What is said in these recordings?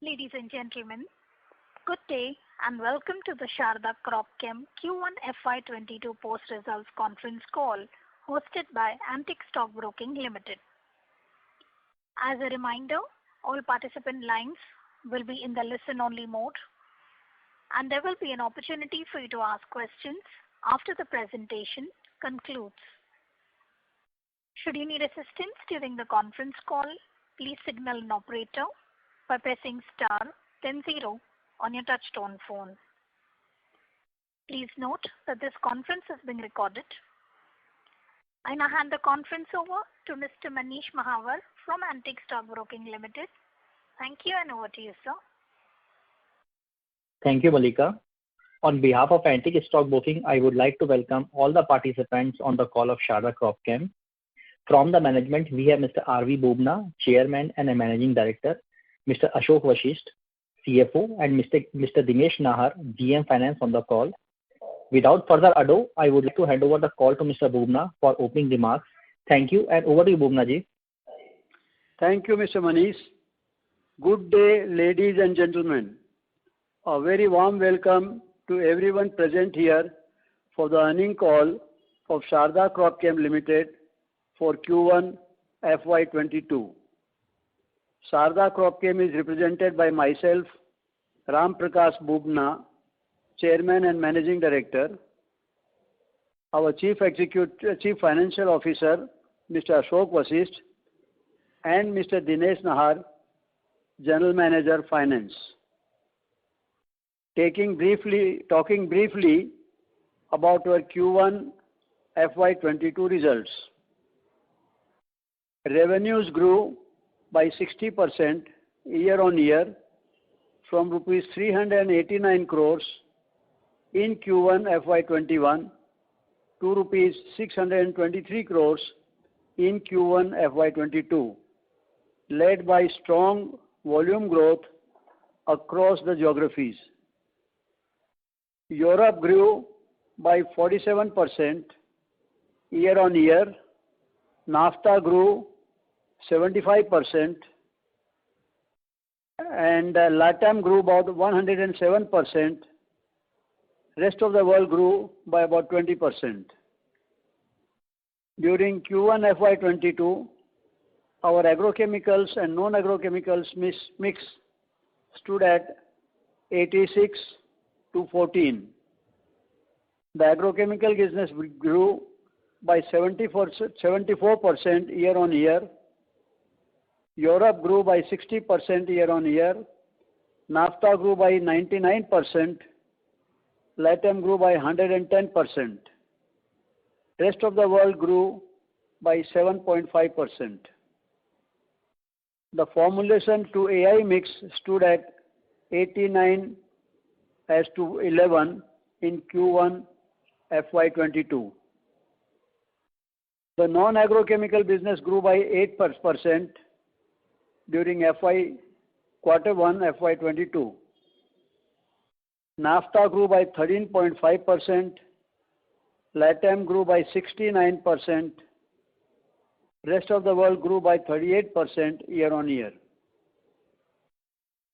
Ladies and gentlemen, good day and welcome to the Sharda Cropchem Q1 FY22 post-results conference call hosted by Antique Stock Broking Limited. As a reminder, all participant lines will be in the listen-only mode and there will be an opportunity for you to ask questions after the presentation concludes. Should you need assistance during the conference call, please signal an operator by pressing star then 0 on your touchtone phone. Please note that this conference is being recorded. I now hand the conference over to Mr. Manish Mahawar from Antique Stock Broking Limited. Thank you and over to you, sir. Thank you, Malika. On behalf of Antique Stock Broking, I would like to welcome all the participants on the call of Sharda Cropchem. From the management, we have Mr. R.V. Bubna, Chairman and a Managing Director, Mr. Ashok Vashisht, CFO, and Mr. Dinesh Nahar, GM Finance on the call. Without further ado, I would like to hand over the call to Mr. Bubna for opening remarks. Thank you and over to you, Bubna ji. Thank you, Mr. Manish. Good day, ladies and gentlemen. A very warm welcome to everyone present here for the earnings call of Sharda Cropchem Limited for Q1 FY22. Sharda Cropchem is represented by myself, Ram Prakash Bubna, Chairman and Managing Director, our Chief Financial Officer, Mr. Ashok Vashisht, and Mr. Dinesh Nahar, General Manager Finance. Talking briefly about our Q1 FY22 results. Revenues grew by 60% year-on-year from rupees 389 crores in Q1 FY21 to rupees 623 crores in Q1 FY22, led by strong volume growth across the geographies. Europe grew by 47% year-on-year, NAFTA grew 75%, and LATAM grew about 107%. Rest of the world grew by about 20%. During Q1 FY22, our agrochemicals and non-agrochemicals mix stood at 86 to 14. The agrochemical business grew by 74% year-on-year. Europe grew by 60% year-on-year. NAFTA grew by 99%. LATAM grew by 110%. Rest of the world grew by 7.5%. The formulation to AI mix stood at 89 as to 11 in Q1 FY22. The non-agrochemical business grew by 8% during Q1 FY22. NAFTA grew by 13.5%, LATAM grew by 69%, rest of the world grew by 38% year-on-year.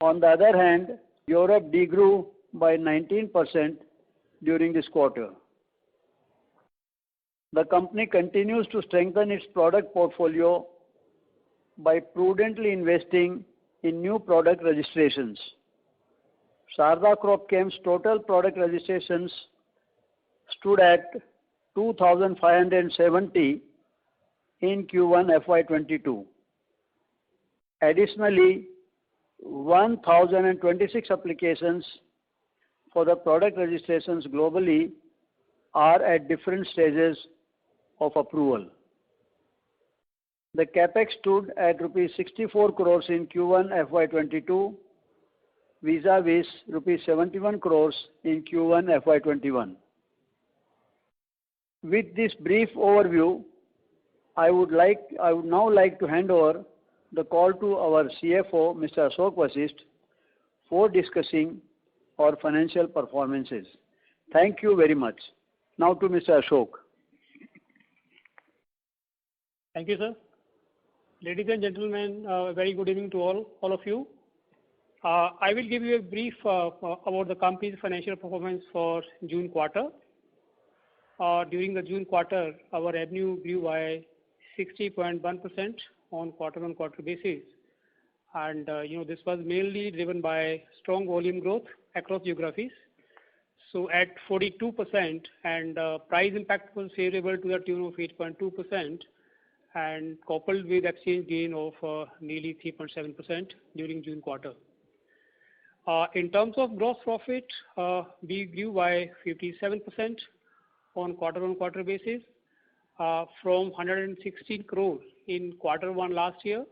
On the other hand, Europe degrew by 19% during this quarter. The company continues to strengthen its product portfolio by prudently investing in new product registrations. Sharda Cropchem's total product registrations stood at 2,570 in Q1 FY22. Additionally, 1,026 applications for the product registrations globally are at different stages of approval. The capex stood at rupees 64 crores in Q1 FY22 vis-a-vis rupees 71 crores in Q1 FY21. With this brief overview, I would now like to hand over the call to our CFO, Mr. Ashok Vashisht, for discussing our financial performances. Thank you very much. Now to Mr. Ashok. Thank you, sir. Ladies and gentlemen, very good evening to all of you. I will give you a brief about the company's financial performance for June quarter. During the June quarter, our revenue grew by 60.1% on quarter-on-quarter basis, and this was mainly driven by strong volume growth across geographies. So at 42%, and price impact was favorable to the tune of 8.2%, and coupled with exchange gain of nearly 3.7% during June quarter. In terms of gross profit, we grew by 57% on quarter-on-quarter basis, from 116 crores in quarter one last year.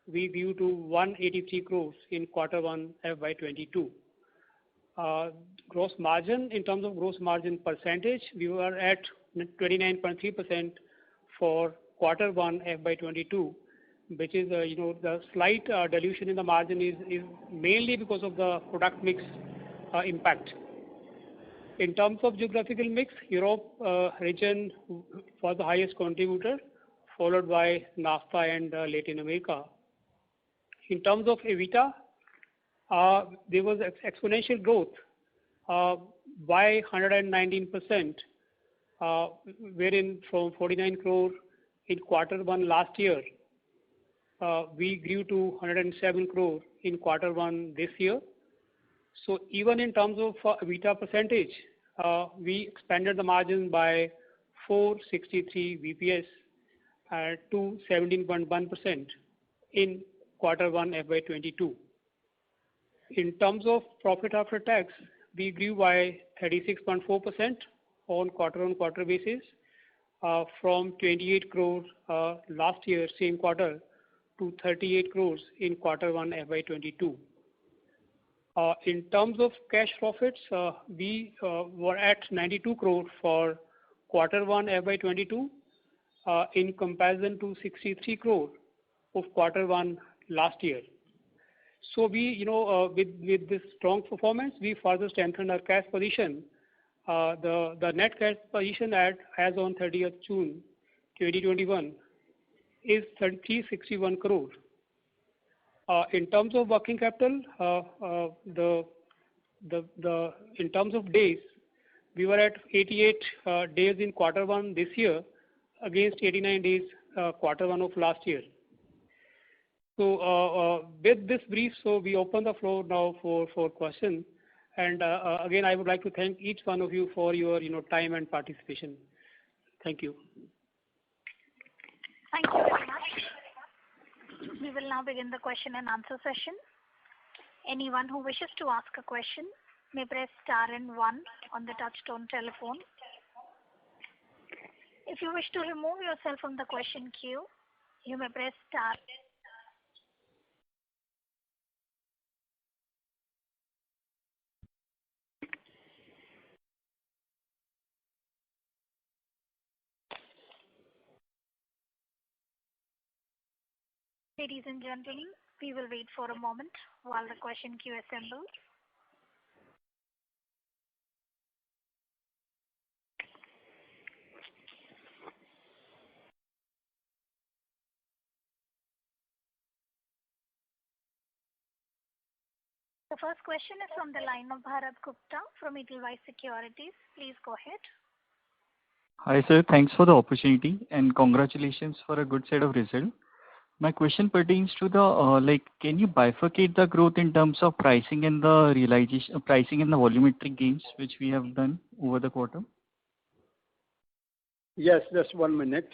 We grew to 183 crores in quarter one FY22. Gross margin, in terms of gross margin percentage, we were at 29.3% for quarter one FY22, which is the slight dilution in the margin is mainly because of the product mix impact. In terms of geographical mix, Europe region was the highest contributor, followed by NAFTA and Latin America. In terms of EBITDA, there was exponential growth by 119%, wherein from 49 crore in quarter one last year, we grew to 107 crore in quarter one this year. So even in terms of EBITDA percentage, we expanded the margin by 463 bps to 17.1% in quarter one FY22. In terms of profit after tax, we grew by 36.4% on quarter-on-quarter basis, from 28 crores last year same quarter to 38 crores in quarter one FY22. In terms of cash profits, we were at 92 crore for quarter one FY22, in comparison to 63 crore of quarter one last year. So we, with this strong performance, we further strengthened our cash position. The net cash position as on 30th June 2021 is 361 crore. In terms of working capital, in terms of days, we were at 88 days in quarter one this year against 89 days quarter one of last year. So with this brief, so we open the floor now for questions. And again, I would like to thank each one of you for your time and participation. Thank you. Thank you very much. We will now begin the question and answer session. Anyone who wishes to ask a question may press star and 1 on the touchtone telephone. If you wish to remove yourself from the question queue, you may press star. Ladies and gentlemen, we will wait for a moment while the question queue assembles. The first question is from the line of Bharat Gupta from Edelweiss Securities. Please go ahead. Hi sir, thanks for the opportunity and congratulations for a good set of results. My question pertains to the can you bifurcate the growth in terms of pricing and the realization, pricing and the volumetric gains which we have done over the quarter? Yes, just 1 minute.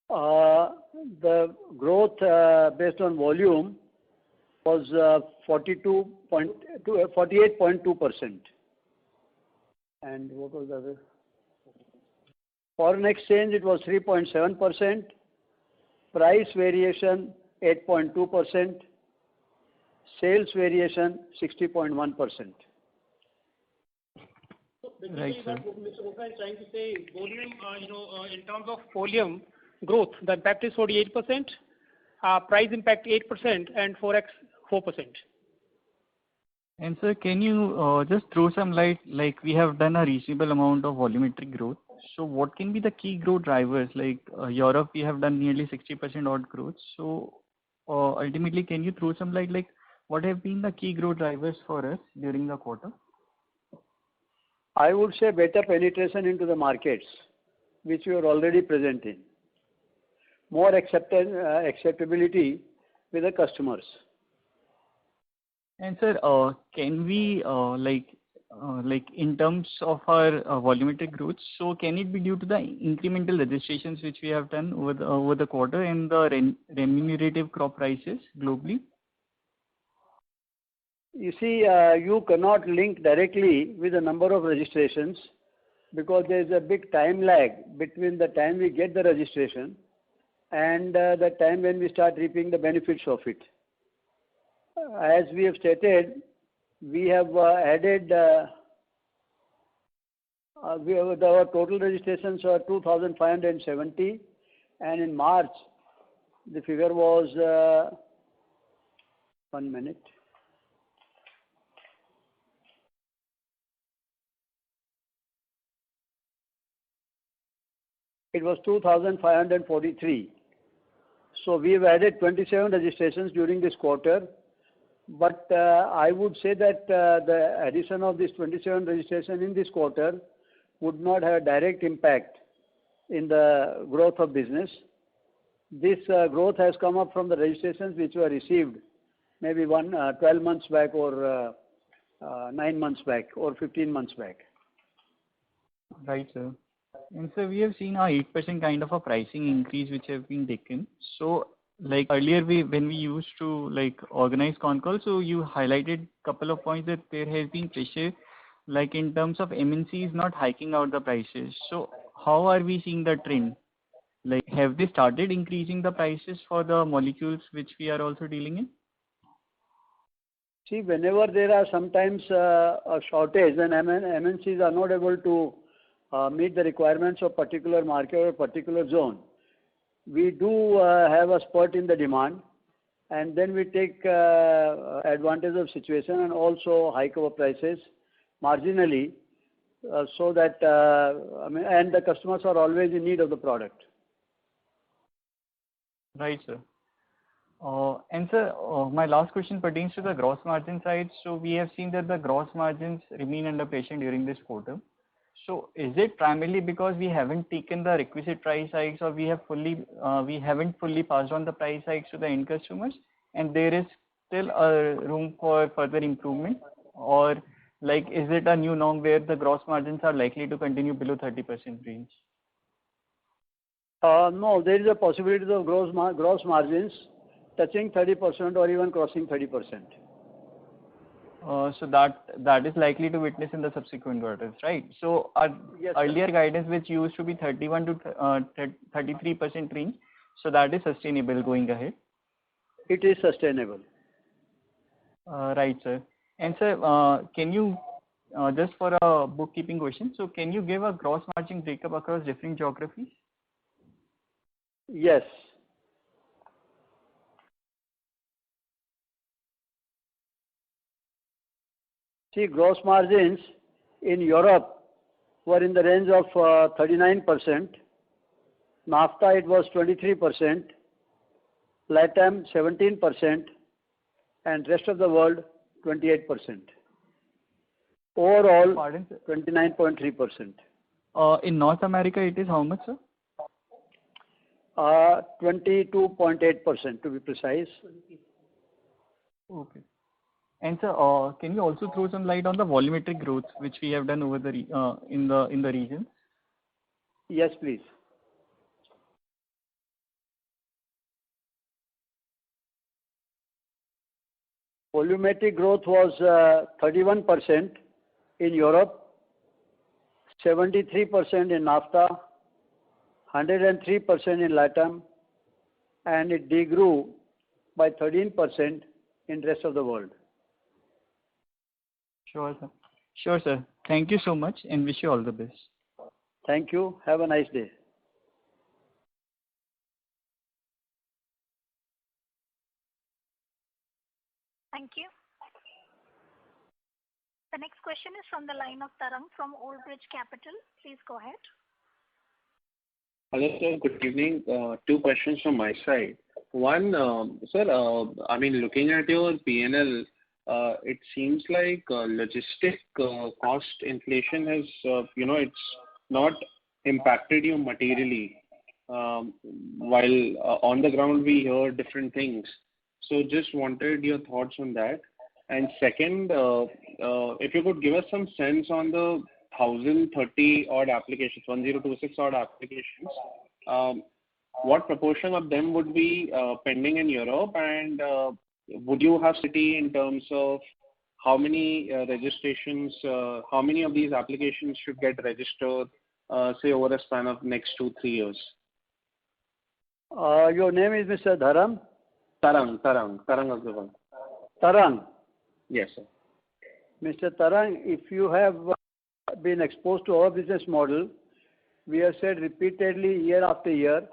The growth based on volume was 48.2%. And what was the other? Foreign exchange, it was 3.7%. Price variation, 8.2%. Sales variation, 60.1%. So basically, what Mr. Gupta is trying to say is volume, in terms of volume growth, the impact is 48%, price impact 8%, and forex 4%. And sir, can you just throw some light, like we have done a reasonable amount of volumetric growth. So what can be the key growth drivers? Like Europe, we have done nearly 60% odd growth. So ultimately, can you throw some light, like what have been the key growth drivers for us during the quarter? I would say better penetration into the markets, which we are already present in. More acceptability with the customers. And sir, can we like in terms of our volumetric growth, so can it be due to the incremental registrations which we have done over the quarter and the remunerative crop prices globally? You see, you cannot link directly with the number of registrations because there is a big time lag between the time we get the registration and the time when we start reaping the benefits of it. As we have stated, we have added, our total registrations are 2,570, and in March the figure was, 1 minute. It was 2,543. So we have added 27 registrations during this quarter. But I would say that the addition of this 27 registration in this quarter would not have a direct impact in the growth of business. This growth has come up from the registrations which were received maybe 12 months back or 9 months back or 15 months back. Right, sir. And so we have seen a 8% kind of a pricing increase which have been taken. So like earlier when we used to like organize con calls, so you highlighted couple of points that there has been pressure like in terms of MNCs not hiking out the prices. So how are we seeing the trend? Like have they started increasing the prices for the molecules which we are also dealing in? See, whenever there are sometimes a shortage and MNCs are not able to meet the requirements of particular market or particular zone, we do have a spurt in the demand, and then we take advantage of situation and also hike our prices marginally, so that and the customers are always in need of the product. Right, sir. And sir, my last question pertains to the gross margin side. So we have seen that the gross margins remain under pressure during this quarter. So is it primarily because we haven't taken the requisite price hikes, or we haven't fully passed on the price hikes to the end customers, and there is still a room for further improvement, or like is it a new norm where the gross margins are likely to continue below 30% range? No, there is a possibility of gross margins touching 30% or even crossing 30%. So that is likely to witness in the subsequent quarters, right? So our yes, earlier guidance, which used to be 31 to 33% range, so that is sustainable going ahead. It is sustainable. Right, sir. And sir, can you just for a bookkeeping question, so can you give a gross margin breakup across different geographies? Yes. See, gross margins in Europe were in the range of 39%. NAFTA it was 23%, LATAM 17%, and rest of the world 28%. Overall, Pardon, sir? 29.3%. In North America, it is how much, sir? 22.8% to be precise. Okay. And sir, can you also throw some light on the volumetric growth which we have done over the in the region? Yes, please. Volumetric growth was 31% in Europe, 73% in NAFTA, 103% in LATAM, and it degrew by 13% in rest of the world. Sure, sir. Sure, sir. Thank you so much and wish you all the best. Thank you. Have a nice day. Thank you. The next question is from the line of Tarang from Old Bridge Capital. Please go ahead. Hello, sir. Good evening. Two questions from my side. One, sir, I mean, looking at your P&L, it seems like logistic cost inflation has, it's not impacted you materially. While on the ground we hear different things. So just wanted your thoughts on that. And second, if you could give us some sense on the 1,030 odd applications, 1026 odd applications, what proportion of them would be pending in Europe, and would you have city in terms of how many registrations, how many of these applications should get registered, say over a span of next 2-3 years? Your name is Mr. Dharam? Tarang Agarwal. Tarang. Yes, sir. Mr. Tarang, if you have been exposed to our business model, we have said repeatedly year after year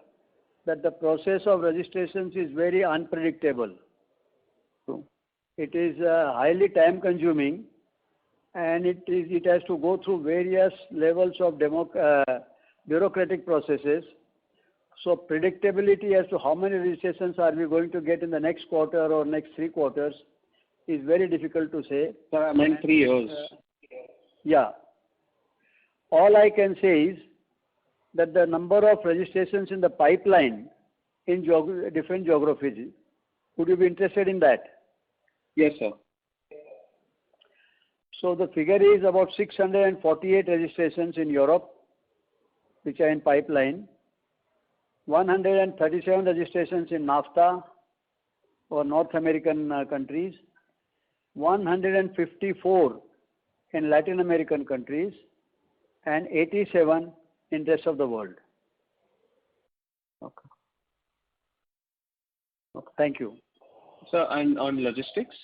that the process of registrations is very unpredictable. True. It is highly time consuming, and it has to go through various levels of bureaucratic processes. So predictability as to how many registrations are we going to get in the next quarter or next 3 quarters is very difficult to say. Sir, I meant 3 years. Yeah. All I can say is that the number of registrations in the pipeline in different geographies, would you be interested in that? Yes, sir. So the figure is about 648 registrations in Europe, which are in pipeline, 137 registrations in NAFTA or North American countries, 154 in Latin American countries, and 87 in rest of the world. Okay. Thank you. Sir, and on logistics?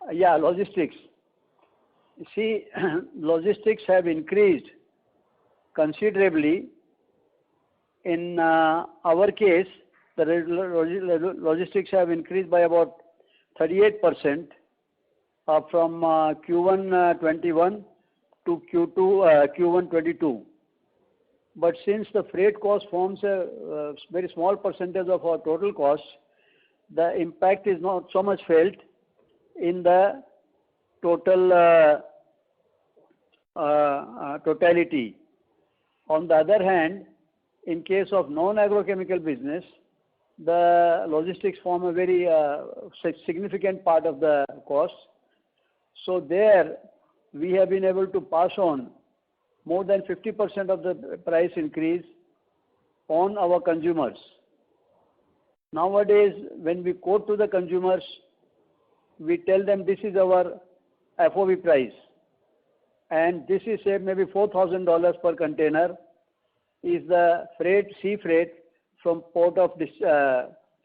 Yeah, logistics. See, logistics have increased considerably. In our case, the logistics have increased by about 38% from Q1 21 to Q1 22. But since the freight cost forms a very small percentage of our total cost, the impact is not so much felt in the total totality. On the other hand, in case of non-agrochemical business, the logistics form a very significant part of the cost. So there, we have been able to pass on more than 50% of the price increase on our consumers. Nowadays, when we quote to the consumers, we tell them this is our FOB price, and this is say maybe $4,000 per container is the sea freight from port of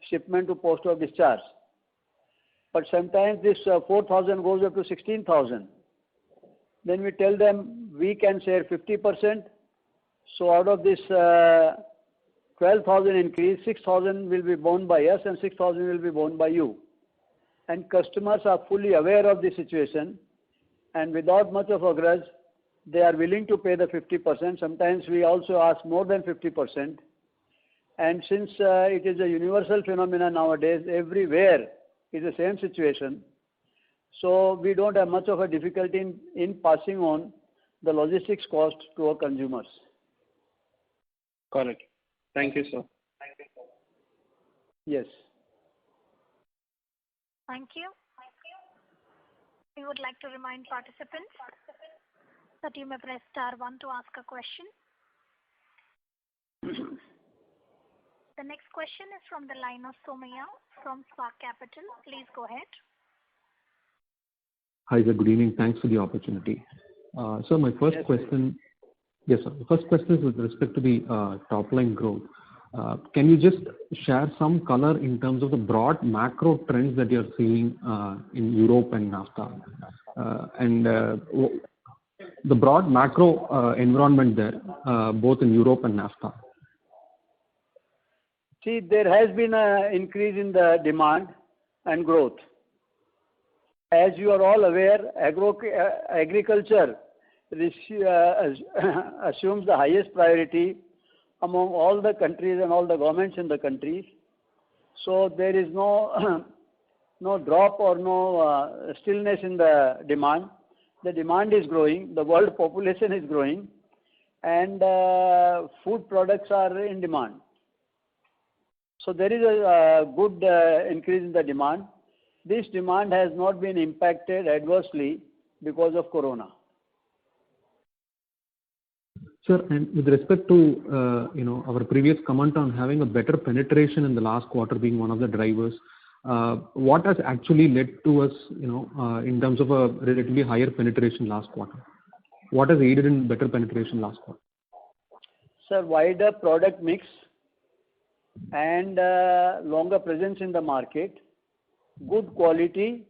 shipment to post of discharge. But sometimes this 4,000 goes up to 16,000. Then we tell them we can share 50%. So out of this 12,000 increase, 6,000 will be borne by us and 6,000 will be borne by you. And customers are fully aware of the situation, and without much of a grudge, they are willing to pay the 50%. Sometimes we also ask more than 50%. And since it is a universal phenomenon nowadays, everywhere is the same situation. So we don't have much of a difficulty in passing on the logistics cost to our consumers. Correct. Thank you, sir. Yes. Thank you. We would like to remind participants that you may press star 1 to ask a question. The next question is from the line of Somaya from Spark Capital. Please go ahead. Hi, sir. Good evening. Thanks for the opportunity. So my first question, yes, sir. The first question is with respect to the top line growth. Can you just share some color in terms of the broad macro trends that you're seeing in Europe and NAFTA, and the broad macro environment there, both in Europe and NAFTA? See, there has been an increase in the demand and growth. As you are all aware, agriculture assumes the highest priority among all the countries and all the governments in the countries. So there is no no drop or no stillness in the demand. The demand is growing, the world population is growing, and food products are in demand. So there is a good increase in the demand. This demand has not been impacted adversely because of corona. Sir, and with respect to our previous comment on having a better penetration in the last quarter being one of the drivers, what has actually led to us, in terms of a relatively higher penetration last quarter? What has aided in better penetration last quarter? Sir, wider product mix and longer presence in the market, good quality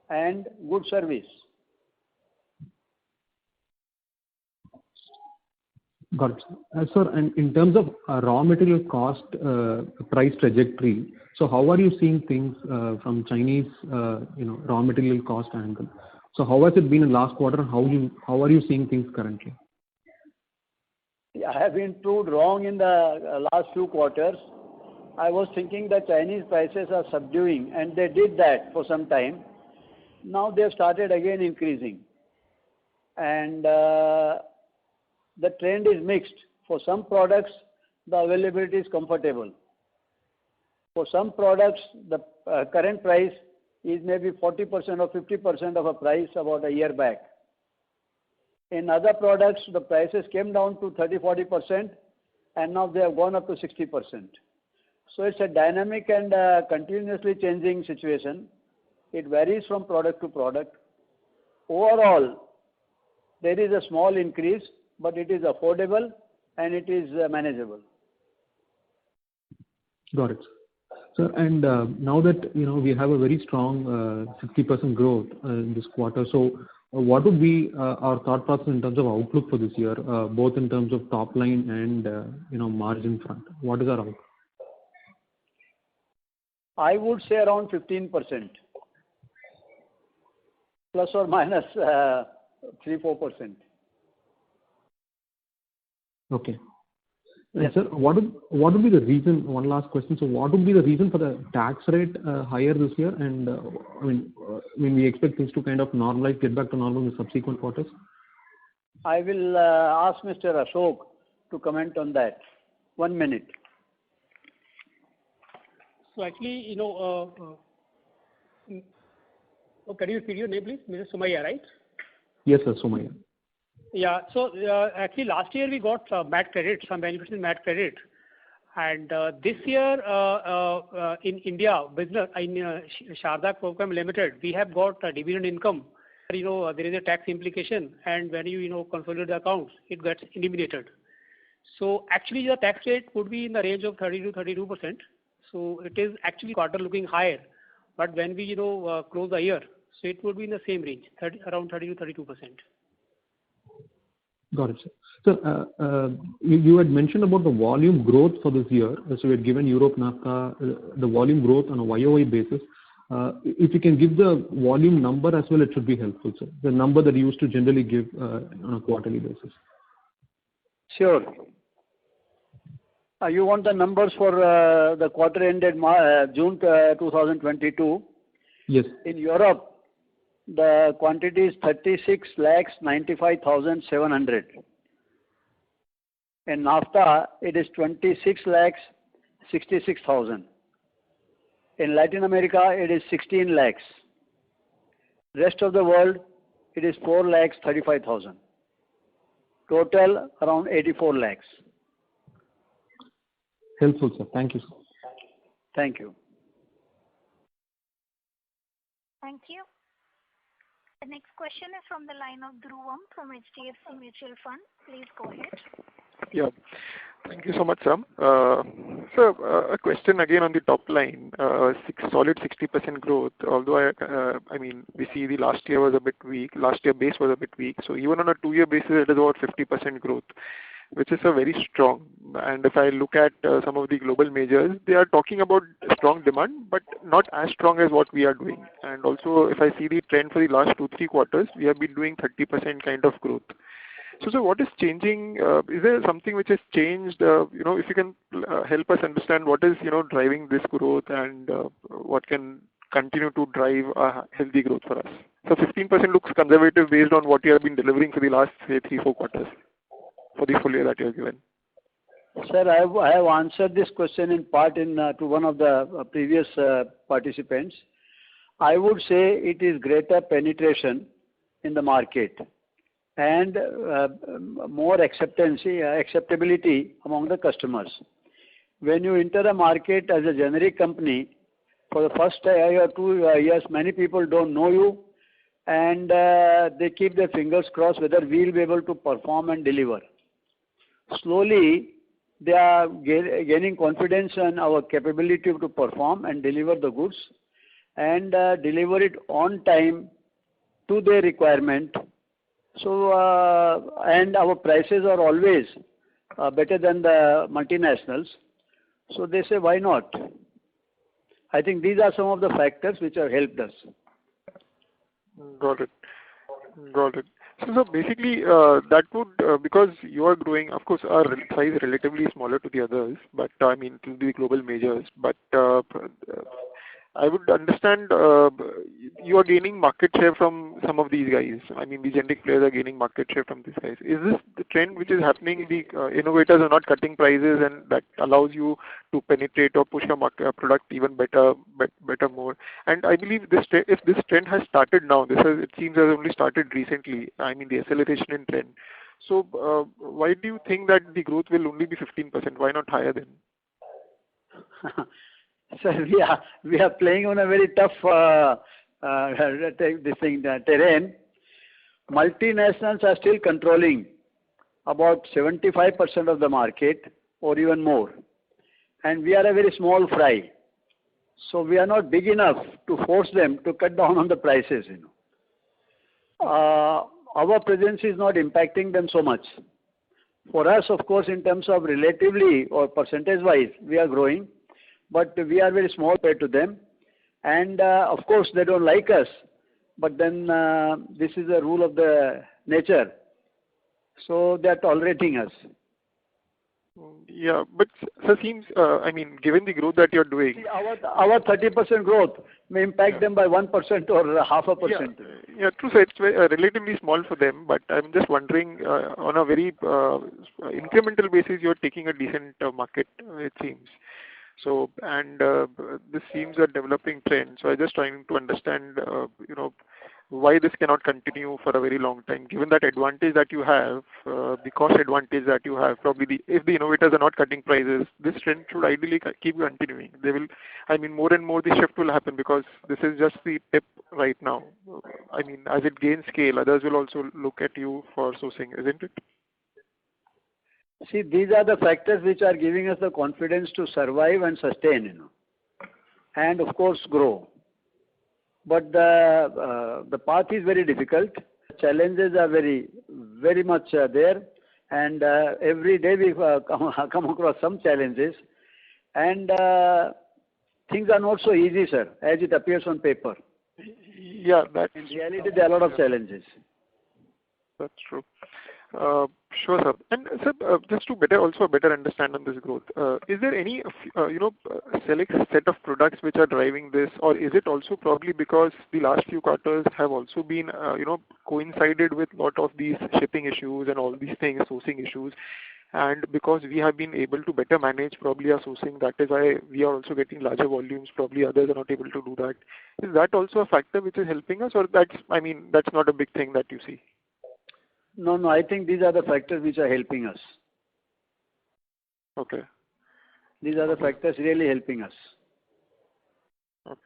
and good service. Got it. Sir, and in terms of raw material cost price trajectory, so how are you seeing things from Chinese raw material cost angle? So how has it been in last quarter? How are you seeing things currently? I have been proved wrong in the last few quarters. I was thinking that Chinese prices are subduing, and they did that for some time. Now they have started again increasing, and the trend is mixed. For some products, the availability is comfortable. For some products, the current price is maybe 40% or 50% of a price about a year back. In other products, the prices came down to 30-40%, and now they have gone up to 60%. So it's a dynamic and continuously changing situation. It varies from product to product. Overall, there is a small increase, but it is affordable and it is manageable. Got it. Sir, and now that we have a very strong 60% growth in this quarter, so what would be our thought process in terms of outlook for this year, both in terms of top line and margin front? What is our outlook? I would say around 15%, plus or minus 3-4%. Okay. Yes. Sir, what would be the reason? One last question. So, what would be the reason for the tax rate higher this year? And when we expect things to kind of normalize, get back to normal in the subsequent quarters? I will ask Mr. Ashok to comment on that. 1 minute. So actually, can you repeat your name, please? Mr. Somaiya, right? Yes, sir, Somaiya. Yeah. So actually, last year we got MAT credit, some benefits in MAT credit, and this year in India business in Sharda Cropchem Limited, we have got dividend income. There is a tax implication, and when you consolidate the accounts, it gets eliminated. So actually, the tax rate would be in the range of 30 to 32%. So it is actually quarter looking higher, but when we close the year, so it would be in the same range, around 30 to 32%. Got it, sir. So you had mentioned about the volume growth for this year. So we had given Europe, NAFTA, the volume growth on a YOY basis. If you can give the volume number as well, it should be helpful, sir. The number that you used to generally give on a quarterly basis. Sure. You want the numbers for the quarter ended June 2022? Yes. In Europe, the quantity is 36,95,700. In NAFTA, it is 26,66,000. In Latin America, it is 16 lakhs. Rest of the world, it is 4,35,000. Total around 84 lakhs. Helpful, sir. Thank you, sir. Thank you. Thank you. The next question is from the line of Dhruvam from HDFC Mutual Fund. Please go ahead. Yeah. Thank you so much, sir. Sir, a question again on the top line. Solid 60% growth, although I mean, we see the last year was a bit weak. Last year base was a bit weak. So even on a 2-year basis, it is about 50% growth, which is a very strong. And if I look at some of the global majors, they are talking about strong demand, but not as strong as what we are doing. And also, if I see the trend for the last 2-3 quarters, we have been doing 30% kind of growth. So what is changing? Is there something which has changed? If you can help us understand what is, driving this growth and what can continue to drive a healthy growth for us. So 15% looks conservative based on what you have been delivering for the last, say, 3-4 quarters for the full year that you have given. Sir, I have answered this question in part to one of the previous participants. I would say it is greater penetration in the market and more acceptability among the customers. When you enter a market as a generic company, for the first year or 2 years, many people don't know you, and they keep their fingers crossed whether we'll be able to perform and deliver. Slowly, they are gaining confidence in our capability to perform and deliver the goods and deliver it on time to their requirement. So, and our prices are always better than the multinationals. So they say, why not? I think these are some of the factors which have helped us. Got it. So basically, that would, because you are growing, of course, our size is relatively smaller to the others, but to the global majors. But I would understand you are gaining market share from some of these guys. The generic players are gaining market share from these guys. Is this the trend which is happening? The innovators are not cutting prices, and that allows you to penetrate or push your product even better more. And I believe if this trend has started now, it seems has only started recently. The acceleration in trend. So why do you think that the growth will only be 15%? Why not higher then? Sir, we are playing on a very tough terrain. Multinationals are still controlling about 75% of the market or even more. And we are a very small fry. So we are not big enough to force them to cut down on the prices. Our presence is not impacting them so much. For us, of course, in terms of relatively or percentage-wise, we are growing. But we are very small compared to them. And of course, they don't like us. But then this is a rule of the nature. So they are tolerating us. Yeah, but it seems, given the growth that you're doing. See, our 30% growth may impact them by 1% or 0.5%. Yeah, true. So it's relatively small for them, but I'm just wondering, on a very incremental basis, you're taking a decent market, it seems. So, and this seems a developing trend. So I'm just trying to understand, why this cannot continue for a very long time, given that advantage that you have, the cost advantage that you have. Probably, if the innovators are not cutting prices, this trend should ideally keep continuing. They will, more and more the shift will happen because this is just the tip right now. As it gains scale, others will also look at you for sourcing, isn't it? See, these are the factors which are giving us the confidence to survive and sustain, and of course grow. But the path is very difficult. Challenges are very, very much there, and every day we come across some challenges, and things are not so easy, sir, as it appears on paper. Yeah, in reality, there are a lot of challenges. That's true. Sure, sir. And sir, just to better understand on this growth, is there any select set of products which are driving this, or is it also probably because the last few quarters have also been coincided with a lot of these shipping issues and all these things, sourcing issues, and because we have been able to better manage probably our sourcing, that is why we are also getting larger volumes. Probably others are not able to do that. Is that also a factor which is helping us, or that's not a big thing that you see? No, I think these are the factors which are helping us. Okay. These are the factors really helping us. Okay.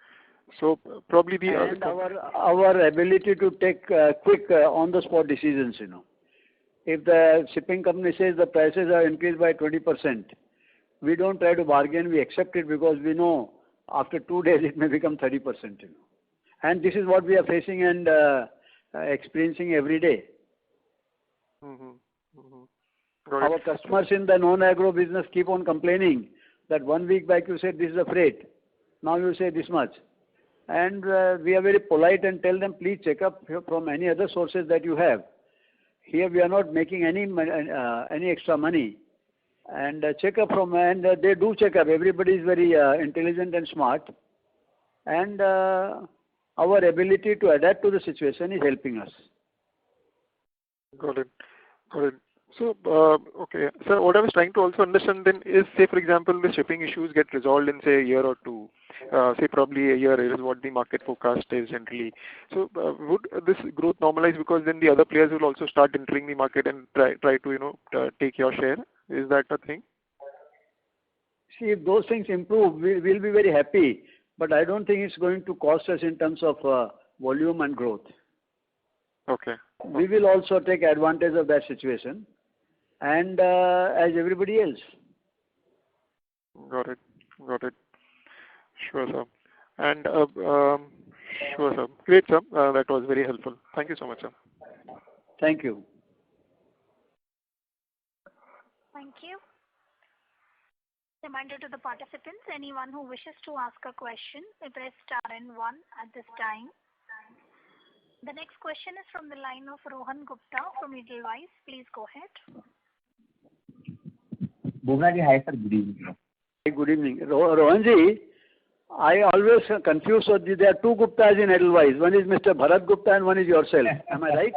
So probably and our ability to take quick on-the-spot decisions, If the shipping company says the prices are increased by 20%, we don't try to bargain, we accept it because we know after 2 days it may become 30%, And this is what we are facing and experiencing every day. Our customers in the non-agro business keep on complaining that 1 week back you said this is a freight, now you say this much. And we are very polite and tell them, please check up from any other sources that you have. Here we are not making any extra money. And they do check up. Everybody is very intelligent and smart. And our ability to adapt to the situation is helping us. Got it. Got it. So, okay. So what I was trying to also understand then is, say, for example, the shipping issues get resolved in, say, a year or two. Say probably a year is what the market forecast is generally. So would this growth normalize, because then the other players will also start entering the market and try to, take your share? Is that a thing? See, if those things improve, we'll be very happy. But I don't think it's going to cost us in terms of volume and growth. Okay. We will also take advantage of that situation, and as everybody else. Got it. Got it. Sure, sir. And sure, sir. Great, sir. That was very helpful. Thank you so much, sir. Thank you. Thank you. Reminder to the participants, anyone who wishes to ask a question, may press star and 1 at this time. The next question is from the line of Rohan Gupta from Edelweiss. Please go ahead. Bhuvna ji, hi sir. Good evening. Good evening. Rohanji, I always confuse. So there are two Guptas in Edelweiss. One is Mr. Bharat Gupta and one is yourself. Am I right?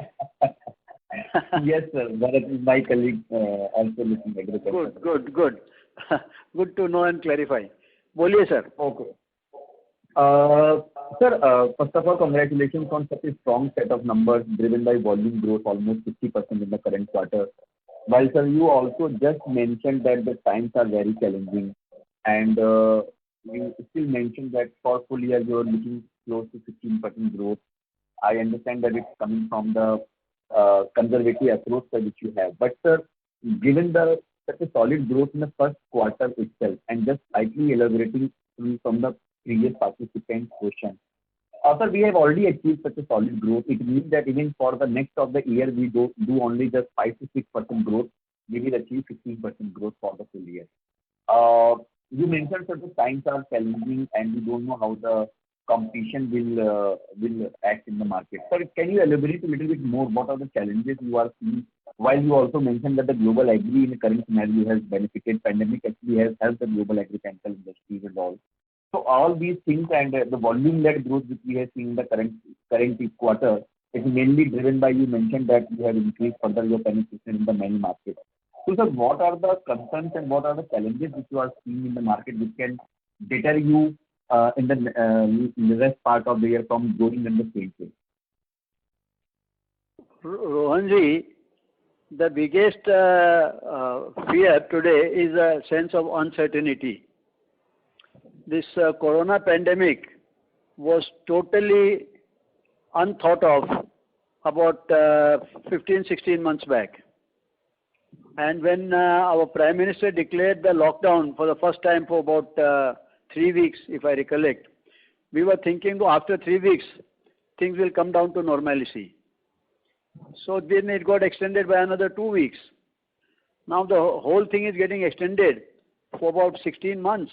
Yes, sir. Bharat is my colleague, also listening agriculture. Good. Good to know and clarify. Boliye, sir. Okay. Sir, first of all, congratulations on such a strong set of numbers driven by volume growth, almost 50% in the current quarter. While, sir, you also just mentioned that the times are very challenging, and you still mentioned that for full year you are looking close to 15% growth. I understand that it's coming from the conservative approach which you have. But, sir, given such a solid growth in the first quarter itself, and just slightly elaborating from the previous participant's question. Sir, we have already achieved such a solid growth. It means that even for the next of the year, we do only just 5 to 6% growth. We will achieve 15% growth for the full year. You mentioned that the times are challenging and we don't know how the competition will act in the market. Sir, can you elaborate a little bit more? What are the challenges you are seeing? While you also mentioned that the global agri in the current scenario has benefited, pandemic actually has helped the global agricultural industries and all. So all these things and the volume-led growth which we have seen in the current quarter is mainly driven by, you mentioned that you have increased further your penetration in the many markets. So sir, what are the concerns and what are the challenges which you are seeing in the market which can deter you in the rest part of the year from growing in the same way? Rohanji, the biggest fear today is a sense of uncertainty. This corona pandemic was totally unthought of about 15-16 months back. And when our Prime Minister declared the lockdown for the first time for about 3 weeks, if I recollect, we were thinking after 3 weeks, things will come down to normalcy. So then it got extended by another 2 weeks. Now the whole thing is getting extended for about 16 months.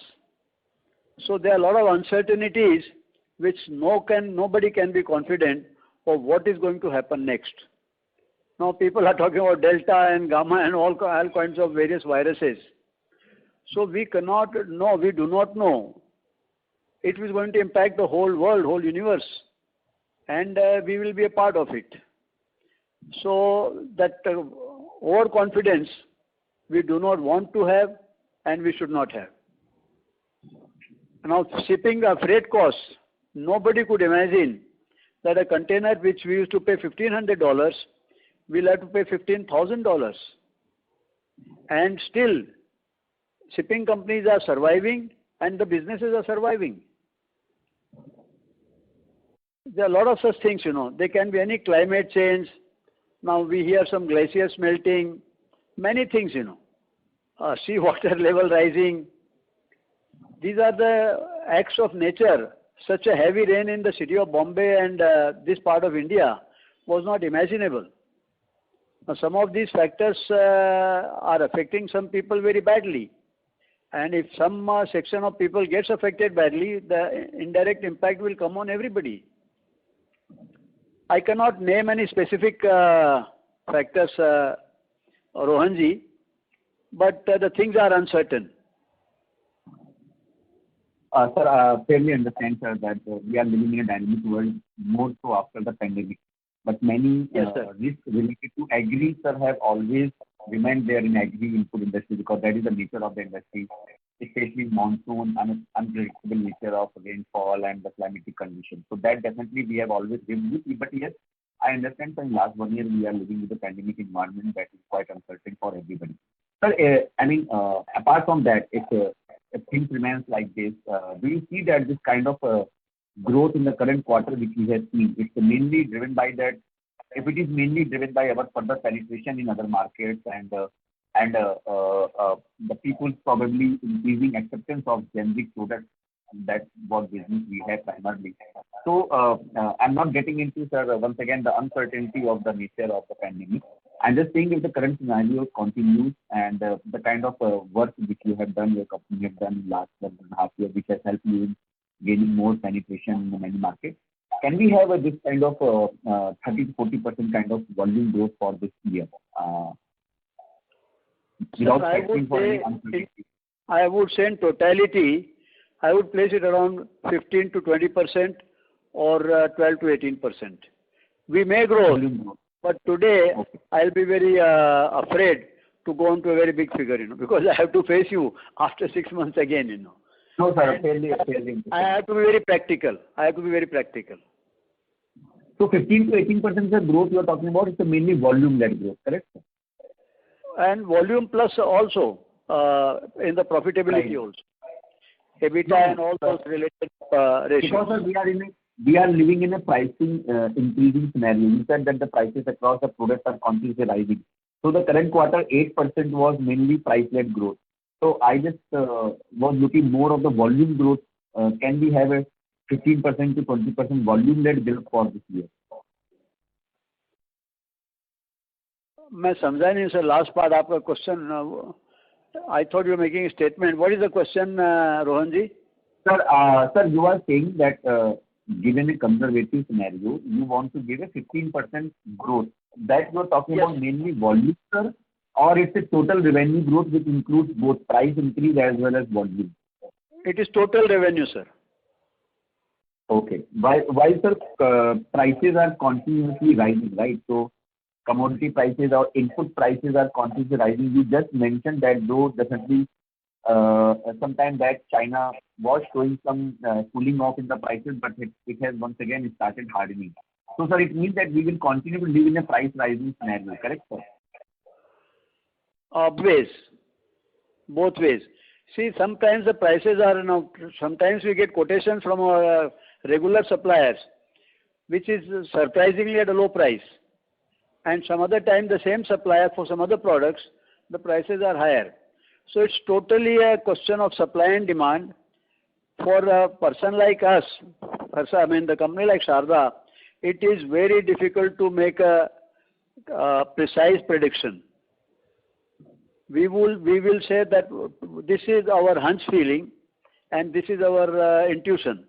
So there are a lot of uncertainties which nobody can be confident of what is going to happen next. Now people are talking about Delta and Gamma and all kinds of various viruses. So we cannot know, we do not know. It is going to impact the whole world, whole universe, and we will be a part of it. So that overconfidence we do not want to have and we should not have. Now shipping freight costs, nobody could imagine that a container which we used to pay $1,500, we'll have to pay $15,000. And still, shipping companies are surviving and the businesses are surviving. There are a lot of such things, There can be any climate change. Now we hear some glaciers melting, many things, Sea water level rising. These are the acts of nature. Such a heavy rain in the city of Bombay and this part of India was not imaginable. Now, some of these factors are affecting some people very badly. And if some section of people gets affected badly, the indirect impact will come on everybody. I cannot name any specific factors, Rohanji, but the things are uncertain. Sir, fairly understand, sir, that we are living in a dynamic world more so after the pandemic. But many risks related to agri, sir, have always remained there in agri input industry because that is the nature of the industry, especially monsoon and unpredictable nature of rainfall and the climatic conditions. So that definitely we have always lived with. But yes, I understand, sir, in last 1 year we are living with a pandemic environment that is quite uncertain for everybody. Sir, apart from that, if things remains like this, do you see that this kind of growth in the current quarter which we have seen, it's mainly driven by that, if it is mainly driven by our further penetration in other markets and the people's probably increasing acceptance of generic products, that's what business we have primarily. So I'm not getting into, sir, once again, the uncertainty of the nature of the pandemic. I'm just saying if the current scenario continues and the kind of work which you have done, your company have done last 1.5 years, which has helped you in gaining more penetration in many markets, can we have this kind of 30 to 40% kind of volume growth for this year? Without factoring for any uncertainty. I would say in totality, I would place it around 15 to 20% or 12 to 18%. We may grow, but today I'll be very afraid to go on to a very big figure, because I have to face you after 6 months again, No, sir, fairly. I have to be very practical. So 15 to 18% the growth you are talking about is mainly volume-led growth, correct? And volume plus also in the profitability also. EBITDA and all those related ratios. Because sir, we are living in a pricing increasing scenario. You said that the prices across the products are continuously rising. So the current quarter 8% was mainly price-led growth. So I just was looking more of the volume growth. Can we have a 15% to 20% volume-led growth for this year? मैं समझा नहीं sir last part आपका question I thought you making statement what is the question Rohan ji Sir, you are saying that given a conservative scenario, you want to give a 15% growth. That you are talking about mainly volume, sir, or it's a total revenue growth which includes both price increase as well as volume? It is total revenue, sir. Okay. Why sir, prices are continuously rising, right? So commodity prices or input prices are continuously rising. You just mentioned that though definitely sometime back China was showing some cooling off in the prices, but it has once again started hardening. So sir, it means that we will continue to live in a price rising scenario, correct sir? Both ways. See, sometimes the prices are now, sometimes we get quotations from our regular suppliers, which is surprisingly at a low price. And some other time the same supplier for some other products, the prices are higher. So it's totally a question of supply and demand. For a person like us, the company like Sharda, it is very difficult to make a precise prediction. We will say that this is our hunch feeling and this is our intuition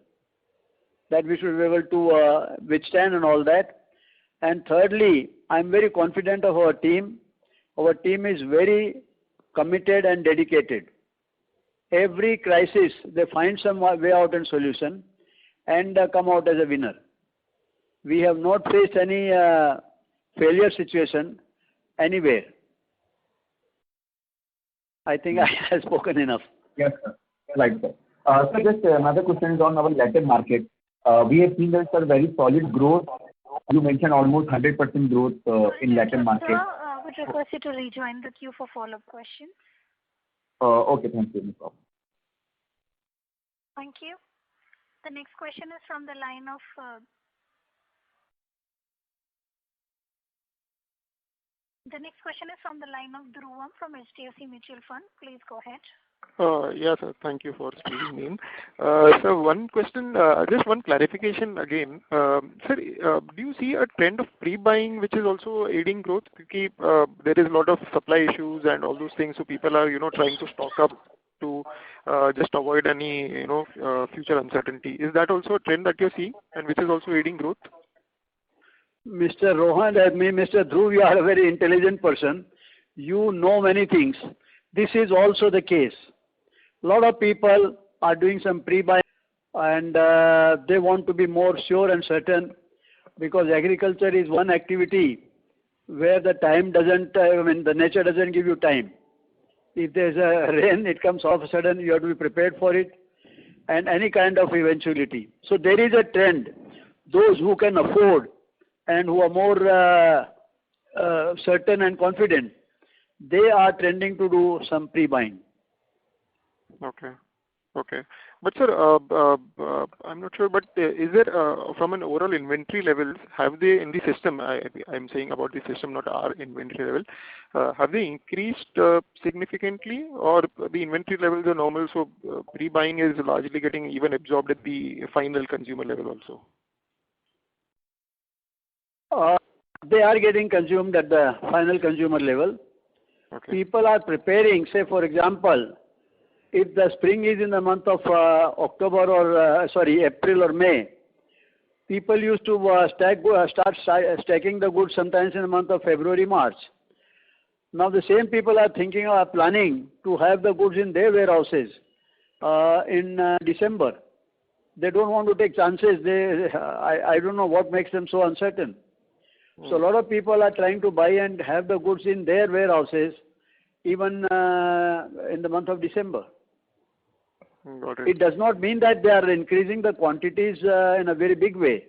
that we should be able to withstand and all that. And thirdly, I am very confident of our team. Our team is very committed and dedicated. Every crisis, they find some way out and solution and come out as a winner. We have not faced any failure situation anywhere. I think I have spoken enough. Yes, sir. Right, sir. So just another question is on our Latin market. We have seen that, sir, very solid growth. You mentioned almost 100% growth in Latin market. Sir, I would request you to rejoin the queue for follow-up questions. Okay, thank you. No problem. Thank you. The next question is from the line of Dhruvam from HDFC Mutual Fund. Please go ahead. Yes, sir. Thank you for speaking in. So one question, just one clarification again. Sir, do you see a trend of pre-buying which is also aiding growth? Because there is a lot of supply issues and all those things, so people are trying to stock up to just avoid any future uncertainty. Is that also a trend that you're seeing and which is also aiding growth? Mr. Rohan and me, Mr. Dhruv, you are a very intelligent person. You know many things. This is also the case. A lot of people are doing some pre-buy and they want to be more sure and certain, because agriculture is one activity where the time doesn't, the nature doesn't give you time. If there's a rain, it comes all of a sudden, you have to be prepared for it, and any kind of eventuality. So there is a trend. Those who can afford and who are more certain and confident, they are trending to do some pre-buying. Okay. Okay. But sir, I'm not sure, but is there, from an overall inventory levels, have they in the system, I'm saying about the system, not our inventory level, have they increased significantly, or the inventory levels are normal, so pre-buying is largely getting even absorbed at the final consumer level also? They are getting consumed at the final consumer level. Okay. People are preparing, say for example, if the spring is in the month of April or May, people used to start stacking the goods sometimes in the month of February, March. Now the same people are thinking or planning to have the goods in their warehouses in December. They don't want to take chances. I don't know what makes them so uncertain. So a lot of people are trying to buy and have the goods in their warehouses even in the month of December. Got it. It does not mean that they are increasing the quantities in a very big way,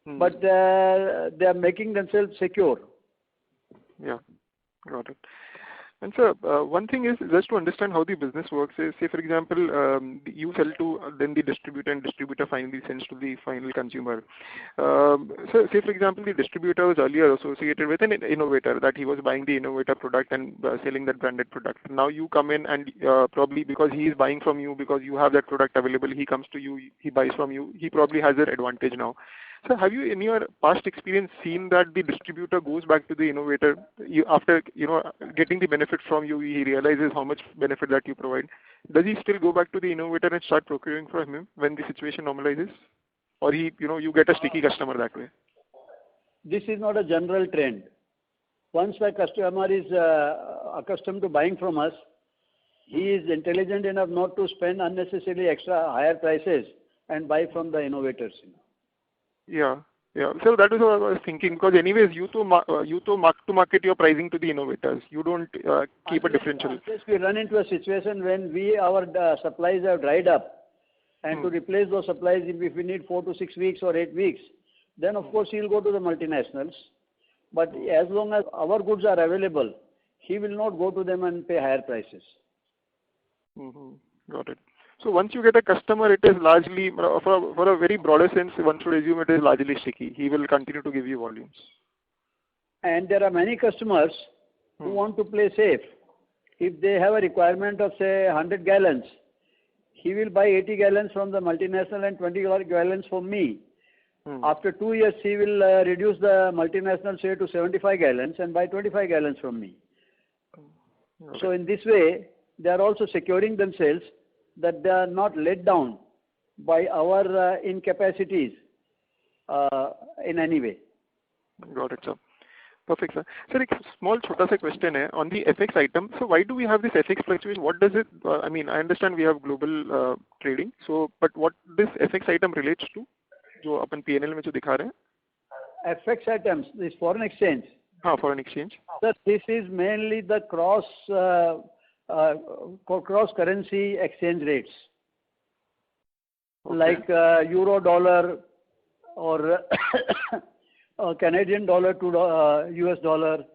but they are making themselves secure. Yeah, got it. And sir, one thing is just to understand how the business works is, say for example, you sell to then the distributor, and distributor finally sends to the final consumer. So say for example, the distributor was earlier associated with an innovator, that he was buying the innovator product and selling that branded product. Now you come in and probably because he is buying from you, because you have that product available, he comes to you, he buys from you, he probably has an advantage now. So have you in your past experience seen that the distributor goes back to the innovator after getting the benefit from you, he realizes how much benefit that you provide? Does he still go back to the innovator and start procuring from him when the situation normalizes? Or you get a sticky customer that way? This is not a general trend. Once the customer is accustomed to buying from us, he is intelligent enough not to spend unnecessarily extra higher prices and buy from the innovators. Yeah. So that is what I was thinking, because anyways, you to mark to market your pricing to the innovators. You don't keep a differential. Yes, we run into a situation when our supplies have dried up, and to replace those supplies, if we need 4 to 6 weeks or 8 weeks, then of course he will go to the multinationals. But as long as our goods are available, he will not go to them and pay higher prices. Got it. So once you get a customer, it is largely, for a very broader sense, one should assume it is largely sticky. He will continue to give you volumes. And there are many customers who want to play safe. If they have a requirement of say 100 gallons, he will buy 80 gallons from the multinational and 20 gallons from me. After 2 years, he will reduce the multinational share to 75 gallons and buy 25 gallons from me. Okay. So in this way, they are also securing themselves that they are not let down by our incapacities in any way. Got it, sir. Perfect, sir. Sir, a small chota sa question hai on the FX item. So why do we have this FX fluctuation? What does it, I understand we have global trading. So, but what this FX item relates to? जो अपन P&L में जो दिखा रहे हैं? FX items, this foreign exchange. हाँ, foreign exchange. Sir, this is mainly the cross currency exchange rates, like euro dollar or Canadian dollar to US dollar,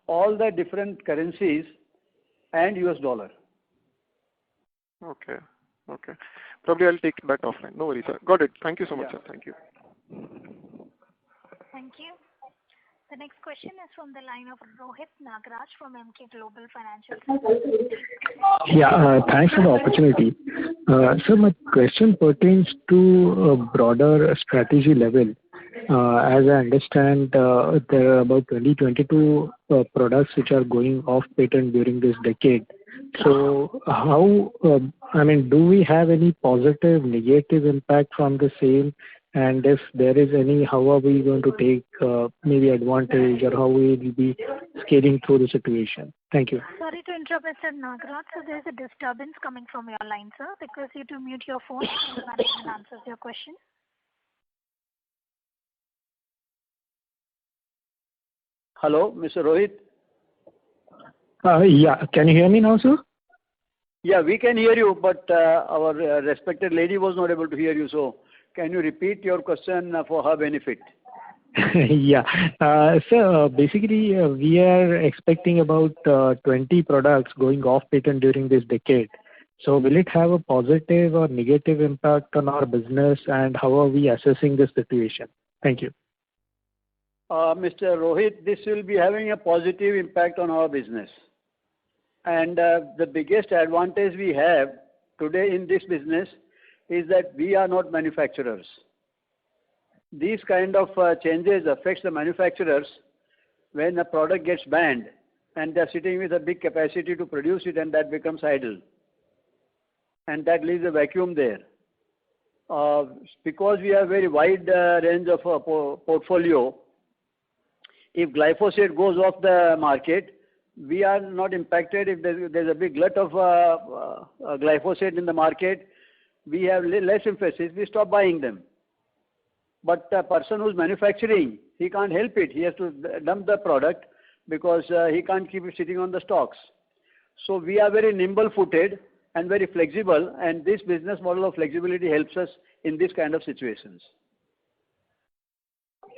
all the different currencies and US dollar. Okay. Probably I'll take that offline. No worries, sir. Got it. Thank you so much, sir. Thank you. Thank you. The next question is from the line of Rohit Nagraj from Emkay Global Financial Services. Yeah, thanks for the opportunity. So my question pertains to a broader strategy level. As I understand, there are about 22 products which are going off patent during this decade. So how, do we have any positive, negative impact from the same? And if there is any, how are we going to take maybe advantage, or how we will be scaling through the situation? Thank you. Sorry to interrupt, Mr. Nagaraj. So there is a disturbance coming from your line, sir. Request you to mute your phone and the management answers your question. Hello, Mr. Rohit. Yeah, can you hear me now, sir? Yeah, we can hear you, but our respected lady was not able to hear you. So, can you repeat your question for her benefit? Yeah. So basically, we are expecting about 20 products going off patent during this decade. So will it have a positive or negative impact on our business, and how are we assessing this situation? Thank you. Mr. Rohit, this will be having a positive impact on our business. And the biggest advantage we have today in this business is that we are not manufacturers. These kind of changes affects the manufacturers when a product gets banned and they're sitting with a big capacity to produce it, and that becomes idle. And that leaves a vacuum there. Because we have very wide range of portfolio, if glyphosate goes off the market, we are not impacted. If there's a big glut of glyphosate in the market, we have less emphasis, we stop buying them. But the person who's manufacturing, he can't help it. He has to dump the product because he can't keep it sitting on the stocks. So we are very nimble-footed and very flexible, and this business model of flexibility helps us in this kind of situations.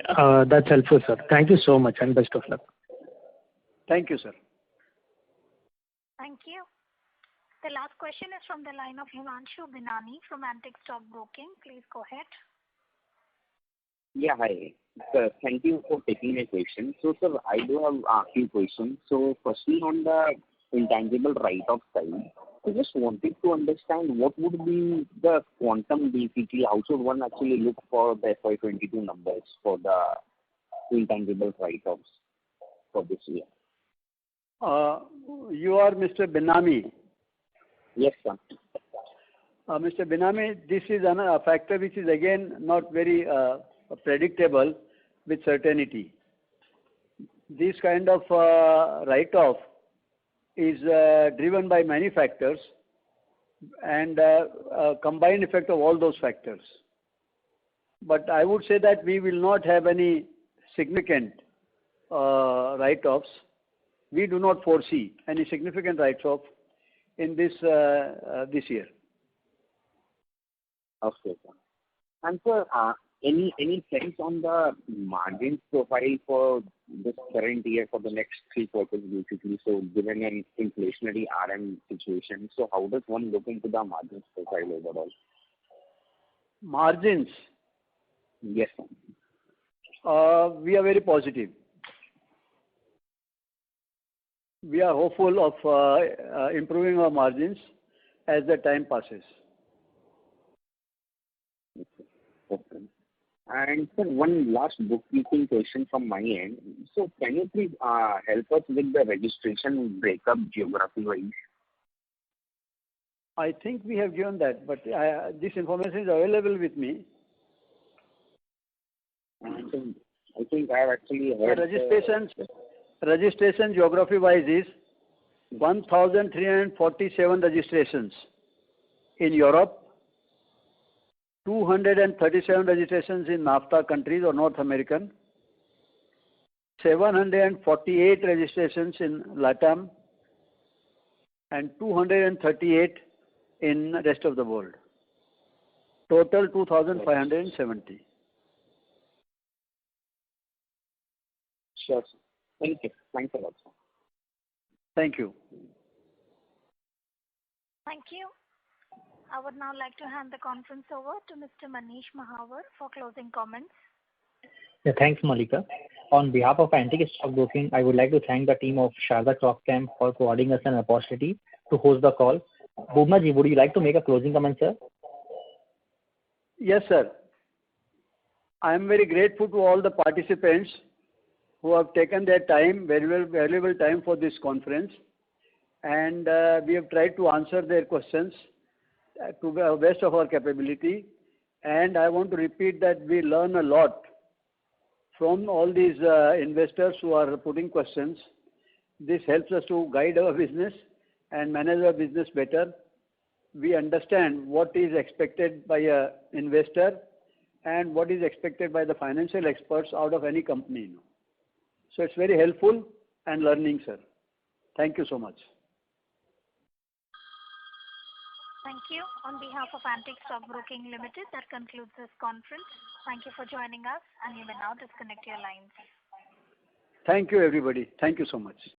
That's helpful, sir. Thank you so much, and best of luck. Thank you, sir. Thank you. The last question is from the line of Himanshu Binani from Antique Stock Broking. Please go ahead. Yeah, hi. Sir, thank you for taking my question. So, sir, I do have a few questions. So, firstly, on the intangible write-off side, I just wanted to understand what would be the quantum basically, how should one actually look for the FY22 numbers for the intangible write-offs for this year? You are Mr. Binami. Yes, sir. Mr. Binami, this is a factor which is again not very predictable with certainty. This kind of write-off is driven by many factors and a combined effect of all those factors. But I would say that we will not have any significant write-offs. We do not foresee any significant write-off in this year. Okay, sir. And sir, any sense on the margin profile for this current year for the next 3 quarters basically? So given an inflationary RM situation, so how does one look into the margins profile overall? Margins? Yes, sir. We are very positive. We are hopeful of improving our margins as the time passes. Okay. And sir, one last bookkeeping question from my end. So can you please help us with the registration breakup geography-wise? I think we have given that, but this information is available with me. I think I have actually heard... Registration geography-wise is 1,347 registrations in Europe, 237 registrations in NAFTA countries or North American, 748 registrations in LATAM, and 238 in rest of the world. Total 2,570. Sure, sir. Thank you. Thanks a lot, sir. Thank you. Thank you. I would now like to hand the conference over to Mr. Manish Mahawar for closing comments. Yeah, thanks, Malika. On behalf of Antique Stock Broking, I would like to thank the team of Sharda Cropchem for providing us an opportunity to host the call. Bubna ji, would you like to make a closing comment, sir? Yes, sir. I am very grateful to all the participants who have taken their time, valuable time for this conference, and we have tried to answer their questions to the best of our capability, And I want to repeat that we learn a lot from all these investors who are putting questions. This helps us to guide our business and manage our business better. We understand what is expected by an investor and what is expected by the financial experts out of any company. So it's very helpful and learning, sir. Thank you so much. Thank you. On behalf of Antique Stock Broking Limited, that concludes this conference. Thank you for joining us, and you may now disconnect your lines. Thank you, everybody. Thank you so much.